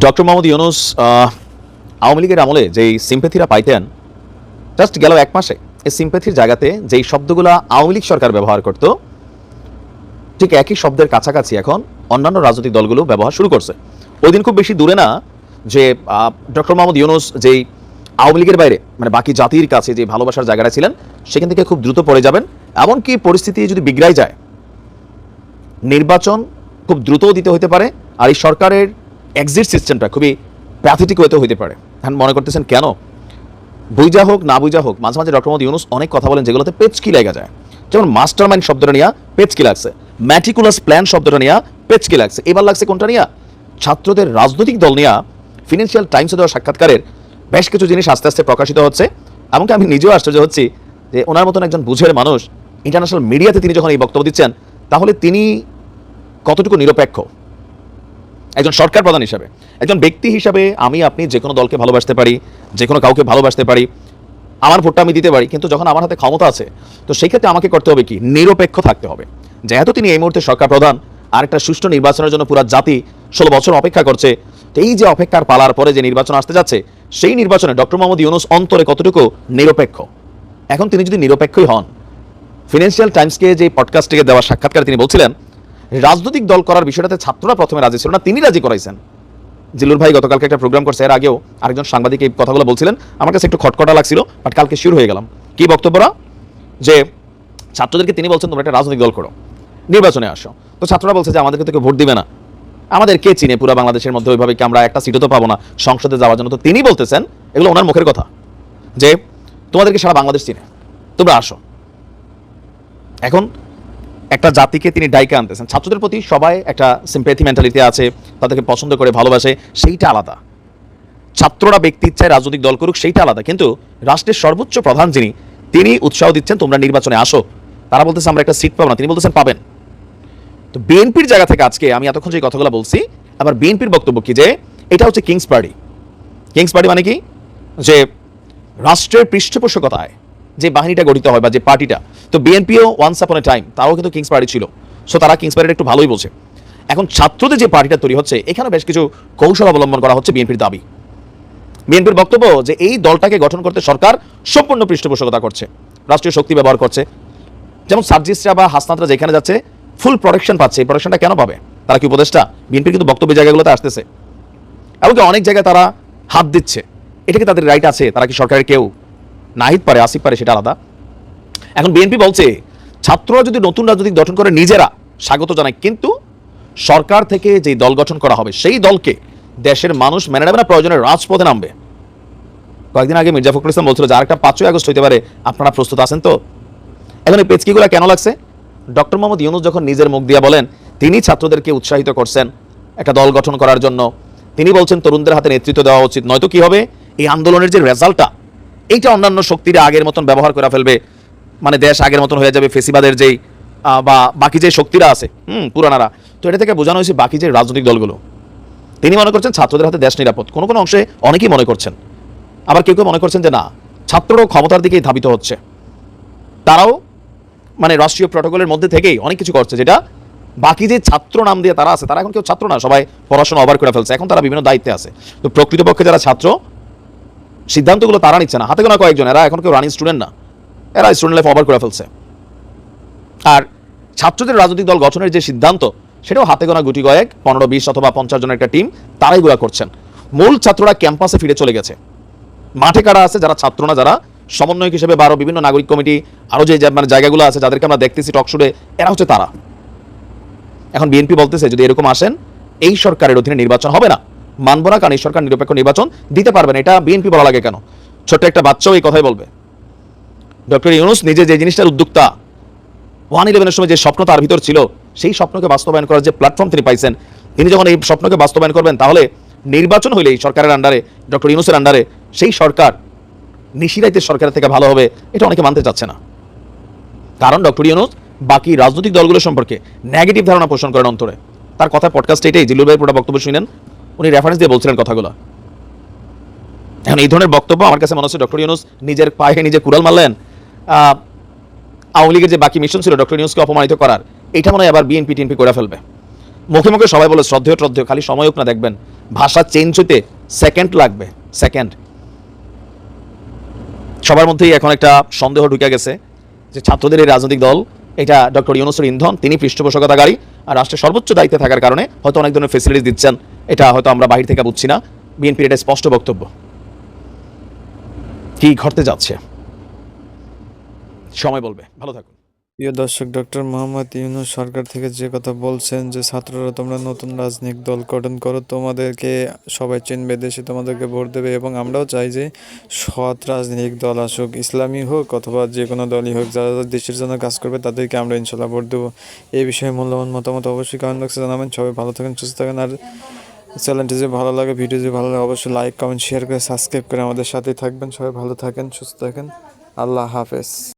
Doctor Mohammad Yunus Awami লীগের আমলে যেই সিম্প্যাথিরা পাইতেন, জাস্ট গেল এক মাসে এই সিম্প্যাথির জায়গাতে যেই শব্দগুলো আওয়ামী লীগ সরকার ব্যবহার করত, ঠিক একই শব্দের কাছাকাছি এখন অন্যান্য রাজনৈতিক দলগুলো ব্যবহার শুরু করছে। ওই দিন খুব বেশি দূরে না যে ডক্টর মোহাম্মদ ইউনূস যেই আওয়ামী লীগের বাইরে মানে বাকি জাতির কাছে যে ভালোবাসার জায়গাটা ছিলেন সেখান থেকে খুব দ্রুত পড়ে যাবেন, এমনকি পরিস্থিতি যদি বিগড়াই যায় নির্বাচন খুব দ্রুতও দিতে হতে পারে, আর এই সরকারের এক্সিট সিস্টেমটা খুবই প্যাথেটিক হতে পারে। এখন মনে করতেছেন কেন? বুঝা হোক না বুঝা হোক, মাঝে মাঝে ডক্টর মোহাম্মদ ইউনূস অনেক কথা বলেন যেগুলোতে পেচকি লেগে যায়। যেমন মাস্টার মাইন্ড শব্দটা নিয়ে পেচকি লাগছে, ম্যাটিকুলাস প্ল্যান শব্দটা নিয়ে পেচকি লাগছে। এবার লাগছে কোনটা নিয়ে? ছাত্রদের রাজনৈতিক দল নিয়ে ফিনান্সিয়াল টাইমসে দেওয়া সাক্ষাৎকারের বেশ কিছু জিনিস আস্তে আস্তে প্রকাশিত হচ্ছে। এমনকি আমি নিজেও আশ্চর্য হচ্ছি যে ওনার মতন একজন বুঝের মানুষ ইন্টারন্যাশনাল মিডিয়াতে তিনি যখন এই বক্তব্য দিচ্ছেন, তাহলে তিনি কতটুকু নিরপেক্ষ একজন সরকার প্রধান হিসাবে, একজন ব্যক্তি হিসাবে। আমি আপনি যে কোনো দলকে ভালোবাসতে পারি, যে কোনো কাউকে ভালোবাসতে পারি, আমার ভোটটা আমি দিতে পারি, কিন্তু যখন আমার হাতে ক্ষমতা আছে তো সেই ক্ষেত্রে আমাকে করতে হবে কি? নিরপেক্ষ থাকতে হবে। যেহেতু তিনি এই মুহূর্তে সরকার প্রধান, আর একটা সুষ্ঠু নির্বাচনের জন্য পুরো জাতি 16 বছর অপেক্ষা করছে, তো এই যে অপেক্ষার পালার পরে যে নির্বাচন আসতে যাচ্ছে, সেই নির্বাচনে ডক্টর মোহাম্মদ ইউনূস অন্তরে কতটুকু নিরপেক্ষ? এখন তিনি যদি নিরপেক্ষই হন, ফিনান্সিয়াল টাইমসকে যে পডকাস্টে দেওয়া সাক্ষাৎকারে তিনি বলছিলেন রাজনৈতিক দল করার বিষয়টাতে ছাত্ররা প্রথমে রাজি ছিল না, তিনি রাজি করাইছেন। জিলুর ভাই গতকালকে একটা প্রোগ্রাম করছে, এর আগেও আরেকজন সাংবাদিক এই কথাগুলো বলছিলেন, আমার কাছে একটু খটখটা লাগছিল, বাট কালকে শুরু হয়ে গেলাম। কি বক্তব্যরা? যে ছাত্রদেরকে তিনি বলছেন তোমরা একটা রাজনৈতিক দল করো, নির্বাচনে আসো। তো ছাত্ররা বলছে যে আমাদেরকে তো কেউ ভোট দিবে না, আমাদের কে চিনে পুরো বাংলাদেশের মধ্যে, ওইভাবে কি আমরা একটা সিটও তো পাবো না সংসদে যাওয়ার জন্য। তো তিনি বলতেছেন, এগুলো ওনার মুখের কথা, যে তোমাদেরকে সারা বাংলাদেশ চিনে, তোমরা আসো। এখন একটা জাতিকে তিনি ডাইকে আনতেছেন, ছাত্রদের প্রতি সবাই একটা সিম্প্যাথি মেন্টালিটি আছে, তাদেরকে পছন্দ করে ভালোবাসে, সেইটা আলাদা। ছাত্ররা ব্যক্তি ইচ্ছায় রাজনৈতিক দল করুক, সেইটা আলাদা। কিন্তু রাষ্ট্রের সর্বোচ্চ প্রধান যিনি, তিনি উৎসাহ দিচ্ছেন তোমরা নির্বাচনে আসো। তারা বলতেছে আমরা একটা সিট পাবো না, তিনি বলতেছেন পাবেন। তো বিএনপির জায়গা থেকে আজকে আমি এতক্ষণ যে কথাগুলো বলছি, আবার বিএনপির বক্তব্য কি যে এটা হচ্ছে কিংস পার্টি। কিংস পার্টি মানে কি? যে রাষ্ট্রের পৃষ্ঠপোষকতায় যে বাহিনীটা গঠিত হয় বা যে পার্টিটা, তো বিএনপিও ওয়ান্স আপন এ টাইম তারাও কিন্তু কিংস পার্টি ছিল। সো তারা কিংস পার্টিটা একটু ভালোই বলছে। এখন ছাত্রদের যে পার্টিটা তৈরি হচ্ছে, এখানে বেশ কিছু কৌশল অবলম্বন করা হচ্ছে বিএনপির দাবি। বিএনপির বক্তব্য যে এই দলটাকে গঠন করতে সরকার সম্পূর্ণ পৃষ্ঠপোষকতা করছে, রাষ্ট্রীয় শক্তি ব্যবহার করছে। যেমন সার্জিসরা বা হাসনাতরা যেখানে যাচ্ছে ফুল প্রোটেকশন পাচ্ছে। এই প্রোটেকশনটা কেন পাবে? তারা কি উপদেষ্টা? বিএনপির কিন্তু বক্তব্যের জায়গাগুলোতে আসতেছে, এমনকি অনেক জায়গায় তারা হাত দিচ্ছে। এটা কি তাদের রাইট আছে? তারা কি সরকারের কেউ? নাহিদ পারে, আসিফ পারে, সেটা আলাদা। এখন বিএনপি বলছে ছাত্ররা যদি নতুন রাজনৈতিক গঠন করে নিজেরা স্বাগত জানায়, কিন্তু সরকার থেকে যে দল গঠন করা হবে সেই দলকে দেশের মানুষ মেনে নেবে না, প্রয়োজনে রাজপথে নামবে। কয়েকদিন আগে মির্জা ফখরুল ইসলাম বলছিল যে আরেকটা 5ই আগস্ট হইতে পারে, আপনারা প্রস্তুত আছেন তো? এখন এই পেচকিগুলো কেন লাগছে? ডক্টর মোহাম্মদ ইউনূস যখন নিজের মুখ দিয়ে বলেন তিনি ছাত্রদেরকে উৎসাহিত করছেন একটা দল গঠন করার জন্য, তিনি বলছেন তরুণদের হাতে নেতৃত্ব দেওয়া উচিত, নয়তো কি হবে এই আন্দোলনের যে রেজাল্টটা, এইটা অন্যান্য শক্তিরা আগের মতন ব্যবহার করে ফেলবে, মানে দেশ আগের মতন হয়ে যাবে ফেসিবাদের যেই বা বাকি যে শক্তিরা আছে পুরানারা। তো এটা থেকে বোঝানো হয়েছে বাকি যে রাজনৈতিক দলগুলো, তিনি মনে করছেন ছাত্রদের হাতে দেশ নিরাপদ। কোনো কোনো অংশে অনেকেই মনে করছেন, আবার কেউ কেউ মনে করছেন যে না, ছাত্ররাও ক্ষমতার দিকেই ধাবিত হচ্ছে, তারাও মানে রাষ্ট্রীয় প্রটোকলের মধ্যে থেকেই অনেক কিছু করছে, যেটা বাকি যে ছাত্র নাম দিয়ে তারা আছে, তারা এখন কেউ ছাত্র না, সবাই পড়াশোনা ওভার করে ফেলছে, এখন তারা বিভিন্ন দায়িত্বে আছে। তো প্রকৃতপক্ষে যারা ছাত্র, সিদ্ধান্তগুলো তারা নিচ্ছে না, হাতে গোনা কয়েকজন, এরা এখন কেউ রানিং স্টুডেন্ট না, এরা স্টুডেন্ট লাইফ ওভার করে ফেলছে। আর ছাত্রদের রাজনৈতিক দল গঠনের যে সিদ্ধান্ত, সেটাও হাতে গোনা গুটি কয়েক 15-20 অথবা 50 জনের একটা টিম, তারাই গুলা করছেন। মূল ছাত্ররা ক্যাম্পাসে ফিরে চলে গেছে, মাঠে কারা আছে যারা ছাত্র না, যারা সমন্বয়ক হিসেবে বা আরো বিভিন্ন নাগরিক কমিটি, আরো যে মানে জায়গাগুলো আছে যাদেরকে আমরা দেখতেছি টকশোতে, এরা হচ্ছে তারা। এখন বিএনপি বলতেছে যদি এরকম আসেন, এই সরকারের অধীনে নির্বাচন হবে না, মানব না, কারণ এই সরকার নিরপেক্ষ নির্বাচন দিতে পারবে না। এটা বিএনপি বলা লাগে কেন? ছোট্ট একটা বাচ্চাও এই কথাই বলবে। ডক্টর ইউনূস নিজে যে জিনিসটার উদ্যোক্তা, 1/11 সময় যে স্বপ্ন তার ভিতর ছিল, সেই স্বপ্নকে বাস্তবায়ন করার যে প্ল্যাটফর্ম তিনি পাইছেন, তিনি যখন এই স্বপ্নকে বাস্তবায়ন করবেন, তাহলে নির্বাচন হইলে এই সরকারের আন্ডারে, ডক্টর ইউনূসের আন্ডারে, সেই সরকার নিশিরাইতের সরকারের থেকে ভালো হবে, এটা অনেকে মানতে চাচ্ছে না। কারণ ডক্টর ইউনূস বাকি রাজনৈতিক দলগুলো সম্পর্কে নেগেটিভ ধারণা পোষণ করেন অন্তরে। তার কথা পডকাস্টে এটাই, জিলুর ভাই পুরো বক্তব্য শুনেন, উনি রেফারেন্স দিয়ে বলছিলেন কথাগুলো। এখন এই ধরনের বক্তব্য আমার কাছে মনে হচ্ছে ডক্টর ইউনূস নিজের পায়ে নিজে কুড়াল মারলেন। আওয়ামী লীগের যে বাকি মিশন ছিল ডক্টর ইউনূসকে অপমানিত করার, এটা মনে হয় আবার বিএনপি টিএনপি করে ফেলবে। মুখে মুখে সবাই বলে শ্রদ্ধেয় শ্রদ্ধেয়, খালি সময় হোক না, দেখবেন ভাষা চেঞ্জ হইতে সেকেন্ড লাগবে, সেকেন্ড। সবার মধ্যেই এখন একটা সন্দেহ ঢুকে গেছে যে ছাত্রদের এই রাজনৈতিক দল এটা ডক্টর ইউনূসের ইন্ধন, তিনি পৃষ্ঠপোষকতাকারী, আর রাষ্ট্রের সর্বোচ্চ দায়িত্বে থাকার কারণে হয়তো অনেক ধরনের ফেসিলিটিস দিচ্ছেন। এটা হয়তো আমরা বাহির থেকে বুঝছি না, বিএনপির এটা স্পষ্ট বক্তব্য। কি ঘটতে যাচ্ছে সময় বলবে। ভালো থাকুন। প্রিয় দর্শক, ডক্টর মোহাম্মদ ইউনূস সরকার থেকে যে কথা বলছেন যে ছাত্ররা তোমরা নতুন রাজনৈতিক দল গঠন করো, তোমাদেরকে সবাই চিনবে, দেশে তোমাদেরকে ভোট দেবে, এবং আমরাও চাই যে সৎ রাজনৈতিক দল আসুক, ইসলামী হোক অথবা যে কোনো দলই হোক, যারা দেশের জন্য কাজ করবে তাদেরকে আমরা ইনশাল্লাহ ভোট দেবো। এই বিষয়ে মূল্যবান মতামত অবশ্যই কমেন্ট বক্সে জানাবেন। সবাই ভালো থাকেন, সুস্থ থাকেন, আর চ্যানেলটি যদি ভালো লাগে, ভিডিও যদি ভালো লাগে, অবশ্যই লাইক কমেন্ট শেয়ার করে সাবস্ক্রাইব করে আমাদের সাথেই থাকবেন। সবাই ভালো থাকেন, সুস্থ থাকেন, আল্লাহ হাফেজ।